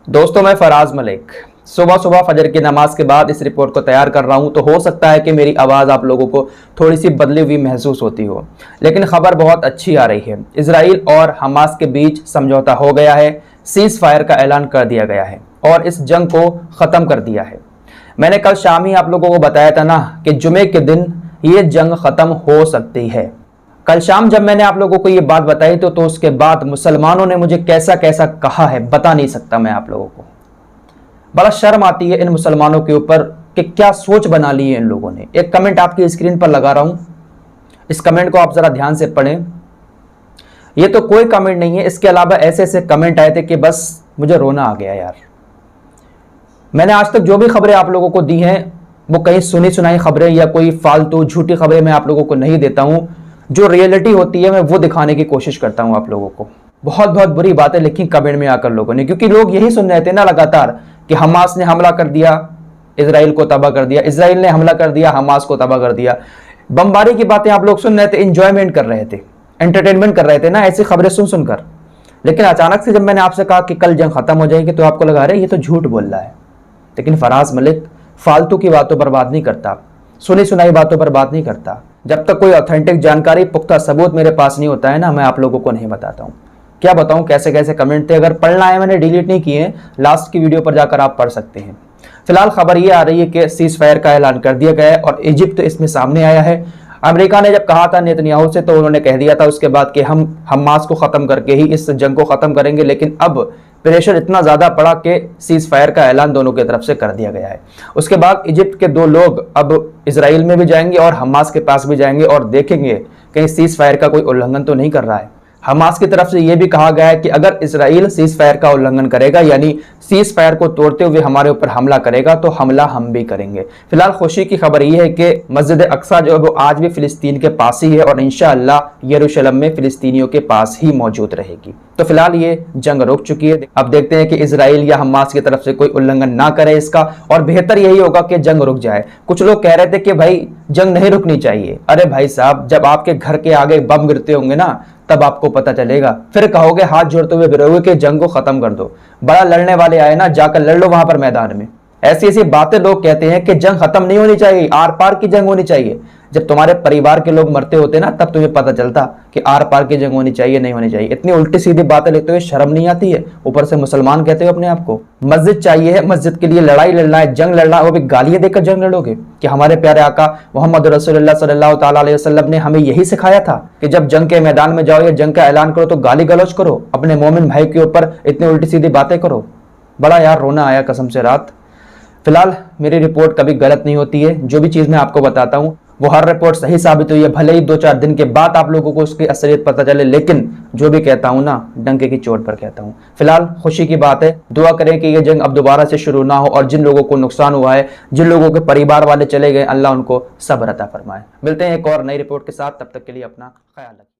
दोस्तों, मैं फराज मलिक सुबह सुबह फजर की नमाज के बाद इस रिपोर्ट को तैयार कर रहा हूं। तो हो सकता है कि मेरी आवाज़ आप लोगों को थोड़ी सी बदली हुई महसूस होती हो, लेकिन खबर बहुत अच्छी आ रही है। इजराइल और हमास के बीच समझौता हो गया है, सीज फायर का ऐलान कर दिया गया है और इस जंग को ख़त्म कर दिया है। मैंने कल शाम ही आप लोगों को बताया था ना कि जुमे के दिन ये जंग ख़त्म हो सकती है। कल शाम जब मैंने आप लोगों को ये बात बताई तो उसके बाद मुसलमानों ने मुझे कैसा कैसा कहा है बता नहीं सकता मैं आप लोगों को। बड़ा शर्म आती है इन मुसलमानों के ऊपर कि क्या सोच बना ली है इन लोगों ने। एक कमेंट आपकी स्क्रीन पर लगा रहा हूं, इस कमेंट को आप जरा ध्यान से पढ़ें। ये तो कोई कमेंट नहीं है, इसके अलावा ऐसे ऐसे कमेंट आए थे कि बस मुझे रोना आ गया यार। मैंने आज तक जो भी खबरें आप लोगों को दी हैं वो कहीं सुनी सुनाई खबरें या कोई फालतू झूठी खबरें मैं आप लोगों को नहीं देता हूं। जो रियलिटी होती है मैं वो दिखाने की कोशिश करता हूं आप लोगों को। बहुत बहुत बुरी बातें लिखी कमेंट में आकर लोगों ने, क्योंकि लोग यही सुन रहे थे ना लगातार कि हमास ने हमला कर दिया, इजराइल को तबाह कर दिया, इजराइल ने हमला कर दिया, हमास को तबाह कर दिया। बमबारी की बातें आप लोग सुन रहे थे, इंजॉयमेंट कर रहे थे, एंटरटेनमेंट कर रहे थे ना ऐसी खबरें सुन सुनकर। लेकिन अचानक से जब मैंने आपसे कहा कि कल जंग खत्म हो जाएगी तो आपको लगा रहे ये तो झूठ बोल रहा है। लेकिन फराज मलिक फालतू की बातों पर बात नहीं करता, सुनी सुनाई बातों पर बात नहीं करता। जब तक कोई ऑथेंटिक जानकारी, पुख्ता सबूत मेरे पास नहीं होता है ना, मैं आप लोगों को नहीं बताता हूं। क्या बताऊं कैसे कैसे कमेंट थे, अगर पढ़ना है मैंने डिलीट नहीं किए, लास्ट की वीडियो पर जाकर आप पढ़ सकते हैं। फिलहाल खबर ये आ रही है कि सीज फायर का ऐलान कर दिया गया है और इजिप्ट इसमें सामने आया है। अमेरिका ने जब कहा था नेतन्याहू से तो उन्होंने कह दिया था उसके बाद कि हम हमास को खत्म करके ही इस जंग को खत्म करेंगे, लेकिन अब प्रेशर इतना ज्यादा पड़ा कि सीज फायर का ऐलान दोनों की तरफ से कर दिया गया है। उसके बाद इजिप्ट के दो लोग अब इजराइल में भी जाएंगे और हमास के पास भी जाएंगे और देखेंगे कहीं सीज फायर का कोई उल्लंघन तो नहीं कर रहा है। हमास की तरफ से यह भी कहा गया है कि अगर इजराइल सीज फायर का उल्लंघन करेगा, यानी सीज फायर को तोड़ते हुए हमारे ऊपर हमला करेगा, तो हमला हम भी करेंगे। फिलहाल खुशी की खबर यह है कि मस्जिद अक्सा जो है वो आज भी फिलिस्तीन के पास ही है और इंशाअल्लाह यरूशलेम में फिलिस्तीनियों के पास ही मौजूद रहेगी। तो फिलहाल ये जंग रुक चुकी है। अब देखते हैं कि इजराइल या हमास की तरफ से कोई उल्लंघन ना करे इसका, और बेहतर यही होगा कि जंग रुक जाए। कुछ लोग कह रहे थे कि भाई जंग नहीं रुकनी चाहिए। अरे भाई साहब, जब आपके घर के आगे बम गिरते होंगे ना तब आपको पता चलेगा, फिर कहोगे हाथ जोड़ते हुए फिरोगे कि जंग को खत्म कर दो। बड़ा लड़ने वाले आए ना, जाकर लड़ लो वहां पर मैदान में। ऐसी ऐसी बातें लोग कहते हैं कि जंग खत्म नहीं होनी चाहिए, आर पार की जंग होनी चाहिए। जब तुम्हारे परिवार के लोग मरते होते ना तब तुम्हें पता चलता कि आर पार की जंग होनी चाहिए नहीं होनी चाहिए। इतनी उल्टी सीधी बातें लिखते हुए शर्म नहीं आती है, ऊपर से मुसलमान कहते हो अपने आप को। मस्जिद चाहिए है, मस्जिद के लिए लड़ाई लड़ना है, जंग लड़ना है, वो भी गालियां देकर जंग लड़ोगे? कि हमारे प्यारे आका मोहम्मद रसूलुल्लाह सल्लल्लाहु तआला अलैहि वसल्लम ने हमें यही सिखाया था कि जब जंग के मैदान में जाओ या जंग का ऐलान करो तो गाली गलौज करो, अपने मोमिन भाई के ऊपर इतनी उल्टी सीधी बातें करो। बड़ा यार रोना आया कसम से रात। फिलहाल मेरी रिपोर्ट कभी गलत नहीं होती है, जो भी चीज मैं आपको बताता हूं वो हर रिपोर्ट सही साबित हुई है। भले ही 2-4 दिन के बाद आप लोगों को उसकी असलियत पता चले, लेकिन जो भी कहता हूं ना डंके की चोट पर कहता हूं। फिलहाल खुशी की बात है, दुआ करें कि ये जंग अब दोबारा से शुरू ना हो और जिन लोगों को नुकसान हुआ है, जिन लोगों के परिवार वाले चले गए, अल्लाह उनको सब्र अता फरमाए। मिलते हैं एक और नई रिपोर्ट के साथ, तब तक के लिए अपना ख्याल रखें।